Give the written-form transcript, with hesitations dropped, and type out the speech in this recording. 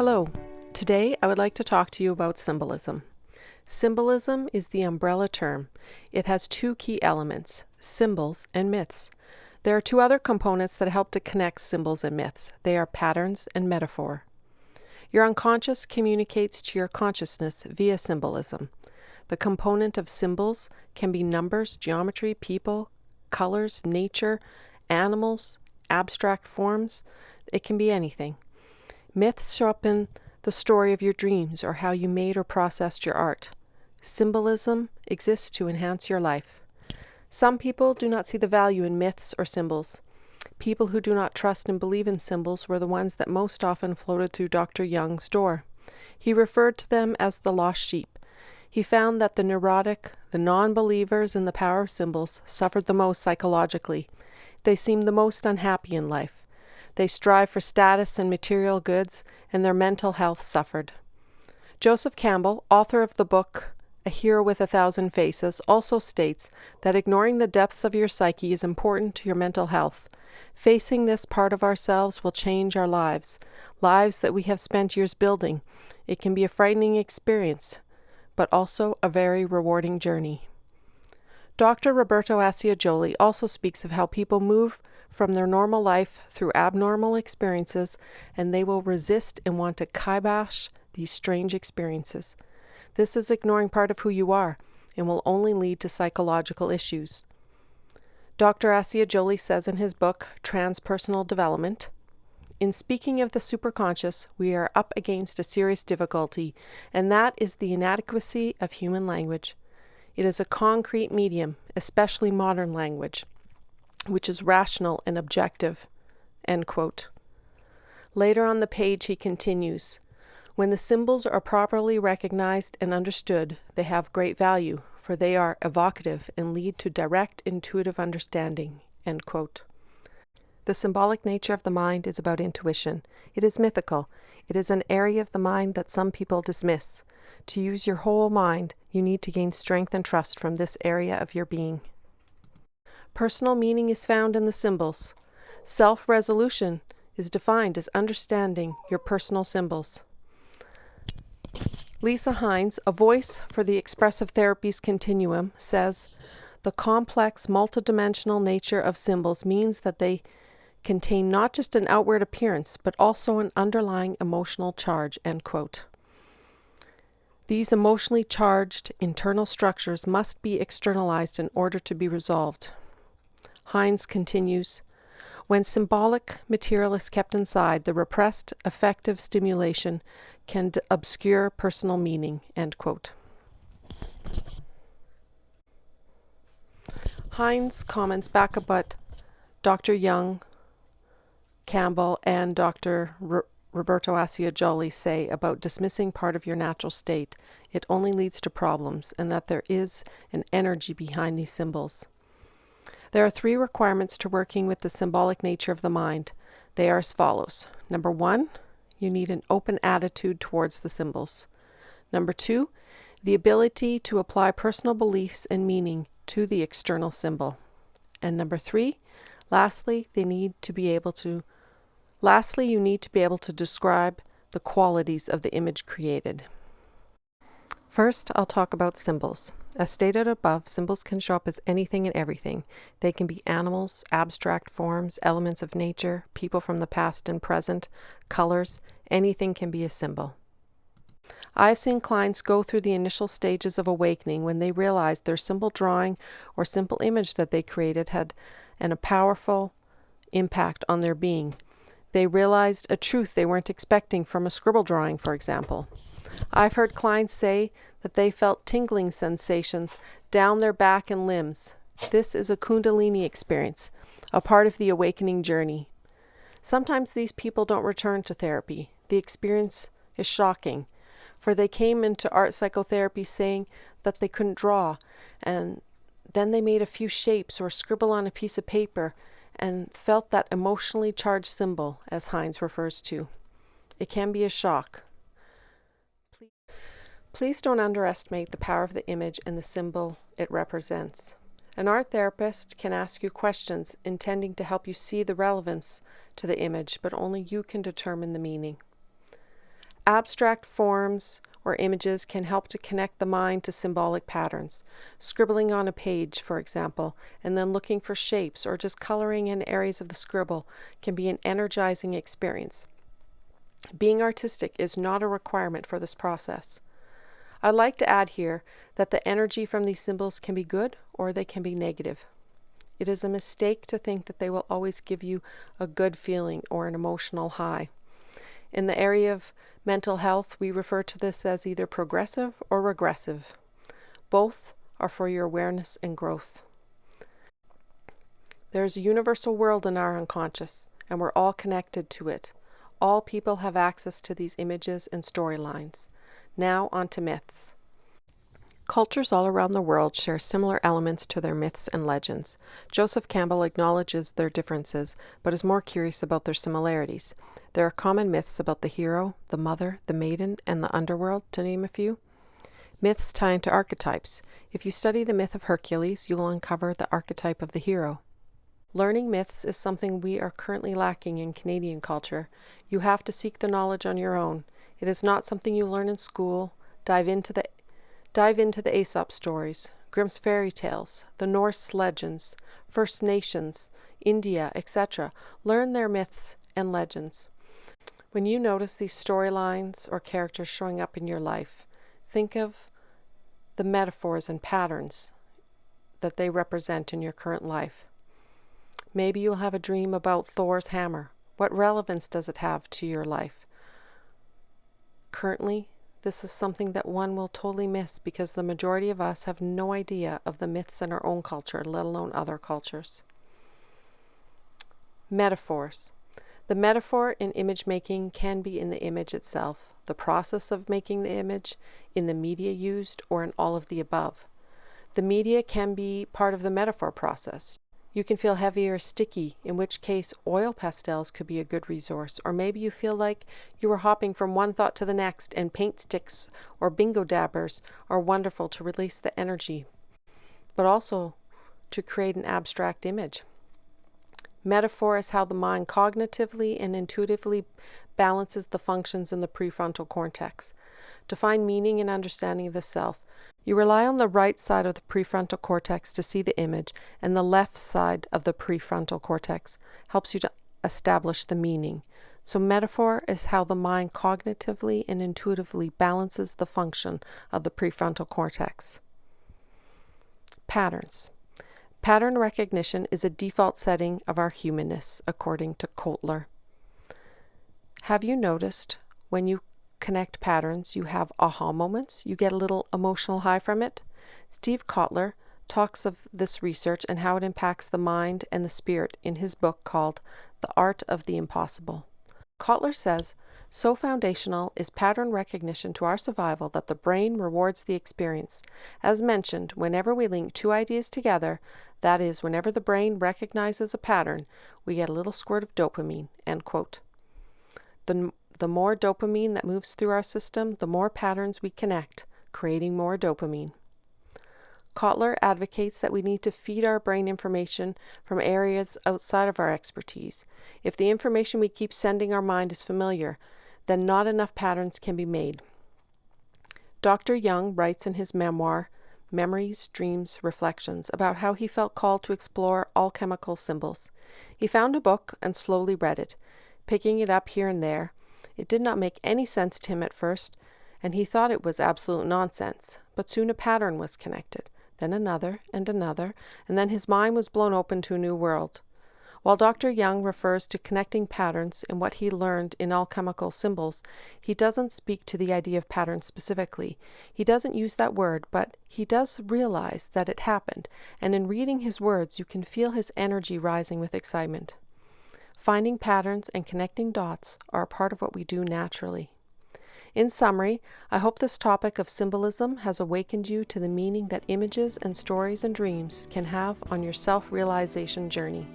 Hello. Today I would like to talk to you about symbolism. Symbolism is the umbrella term. It has two key elements, symbols and myths. There are two other components that help to connect symbols and myths. They are patterns and metaphor. Your unconscious communicates to your consciousness via symbolism. The component of symbols can be numbers, geometry, people, colors, nature, animals, abstract forms. It can be anything. Myths show up in the story of your dreams or how you made or processed your art. Symbolism exists to enhance your life. Some people do not see the value in myths or symbols. People who do not trust and believe in symbols were the ones that most often floated through Dr. Jung's door. He referred to them as the lost sheep. He found that the neurotic, the non-believers in the power of symbols suffered the most psychologically. They seemed the most unhappy in life. They strived for status and material goods, and their mental health suffered. Joseph Campbell, author of the book A Hero with a Thousand Faces, also states that ignoring the depths of your psyche is important to your mental health. Facing this part of ourselves will change our lives, lives that we have spent years building. It can be a frightening experience, but also a very rewarding journey. Dr. Roberto Asciagioli also speaks of how people move from their normal life through abnormal experiences, and they will resist and want to kibosh these strange experiences. This is ignoring part of who you are and will only lead to psychological issues. Dr. Asciagioli says in his book, Transpersonal Development, in speaking of the superconscious, we are up against a serious difficulty, and that is the inadequacy of human language. It is a concrete medium, especially modern language, which is rational and objective." End quote. Later on the page he continues, when the symbols are properly recognized and understood, they have great value, for they are evocative and lead to direct intuitive understanding. End quote. The symbolic nature of the mind is about intuition. It is mythical. It is an area of the mind that some people dismiss. To use your whole mind, you need to gain strength and trust from this area of your being. Personal meaning is found in the symbols. Self-resolution is defined as understanding your personal symbols. Lisa HInz, a voice for the Expressive Therapies Continuum, says, the complex, multidimensional nature of symbols means that they contain not just an outward appearance, but also an underlying emotional charge. End quote. These emotionally charged internal structures must be externalized in order to be resolved. HInz continues, when symbolic material is kept inside, the repressed affective stimulation can obscure personal meaning. End quote. HInz comments back about Dr. Jung, Campbell, and Dr. Roberto Asciagioli say about dismissing part of your natural state. It only leads to problems, and that there is an energy behind these symbols. There are 3 requirements to working with the symbolic nature of the mind. They are as follows. Number 1, you need an open attitude towards the symbols. Number 2, the ability to apply personal beliefs and meaning to the external symbol. And number 3, lastly, you need to be able to describe the qualities of the image created. First, I'll talk about symbols. As stated above, symbols can show up as anything and everything. They can be animals, abstract forms, elements of nature, people from the past and present, colors. Anything can be a symbol. I've seen clients go through the initial stages of awakening when they realized their simple drawing or simple image that they created had a powerful impact on their being. They realized a truth they weren't expecting from a scribble drawing, for example. I've heard clients say that they felt tingling sensations down their back and limbs. This is a Kundalini experience, a part of the awakening journey. Sometimes these people don't return to therapy. The experience is shocking, for they came into art psychotherapy saying that they couldn't draw, and then they made a few shapes or scribble on a piece of paper and felt that emotionally charged symbol, as HInz refers to. It can be a shock. Please don't underestimate the power of the image and the symbol it represents. An art therapist can ask you questions intending to help you see the relevance to the image, but only you can determine the meaning. Abstract forms or images can help to connect the mind to symbolic patterns. Scribbling on a page, for example, and then looking for shapes or just coloring in areas of the scribble can be an energizing experience. Being artistic is not a requirement for this process. I'd like to add here that the energy from these symbols can be good or they can be negative. It is a mistake to think that they will always give you a good feeling or an emotional high. In the area of mental health, we refer to this as either progressive or regressive. Both are for your awareness and growth. There is a universal world in our unconscious, and we're all connected to it. All people have access to these images and storylines. Now on to myths. Cultures all around the world share similar elements to their myths and legends. Joseph Campbell acknowledges their differences, but is more curious about their similarities. There are common myths about the hero, the mother, the maiden, and the underworld, to name a few. Myths tie into archetypes. If you study the myth of Hercules, you will uncover the archetype of the hero. Learning myths is something we are currently lacking in Canadian culture. You have to seek the knowledge on your own. It is not something you learn in school. Dive into the Aesop stories, Grimm's fairy tales, the Norse legends, First Nations, India, etc. Learn their myths and legends. When you notice these storylines or characters showing up in your life, think of the metaphors and patterns that they represent in your current life. Maybe you'll have a dream about Thor's hammer. What relevance does it have to your life? Currently, this is something that one will totally miss because the majority of us have no idea of the myths in our own culture, let alone other cultures. Metaphors. The metaphor in image making can be in the image itself, the process of making the image, in the media used, or in all of the above. The media can be part of the metaphor process. You can feel heavy or sticky, in which case oil pastels could be a good resource, or maybe you feel like you are hopping from one thought to the next and paint sticks or bingo dabbers are wonderful to release the energy, but also to create an abstract image. Metaphor is how the mind cognitively and intuitively balances the functions in the prefrontal cortex. To find meaning and understanding of the self, you rely on the right side of the prefrontal cortex to see the image, and the left side of the prefrontal cortex helps you to establish the meaning. So metaphor is how the mind cognitively and intuitively balances the function of the prefrontal cortex. Patterns. Pattern recognition is a default setting of our humanness, according to Cutler. Have you noticed when you connect patterns, you have aha moments, you get a little emotional high from it? Steve Cutler talks of this research and how it impacts the mind and the spirit in his book called The Art of the Impossible. Cutler says, so foundational is pattern recognition to our survival that the brain rewards the experience. As mentioned, whenever we link two ideas together, that is, whenever the brain recognizes a pattern, we get a little squirt of dopamine, end quote. The more dopamine that moves through our system, the more patterns we connect, creating more dopamine. Cutler advocates that we need to feed our brain information from areas outside of our expertise. If the information we keep sending our mind is familiar, then not enough patterns can be made. Dr. Jung writes in his memoir, Memories, Dreams, Reflections, about how he felt called to explore alchemical symbols. He found a book and slowly read it, picking it up here and there. It did not make any sense to him at first, and he thought it was absolute nonsense, but soon a pattern was connected, then another, and then his mind was blown open to a new world. While Dr. Jung refers to connecting patterns in what he learned in alchemical symbols, he doesn't speak to the idea of patterns specifically. He doesn't use that word, but he does realize that it happened, and in reading his words, you can feel his energy rising with excitement. Finding patterns and connecting dots are a part of what we do naturally. In summary, I hope this topic of symbolism has awakened you to the meaning that images and stories and dreams can have on your self-realization journey.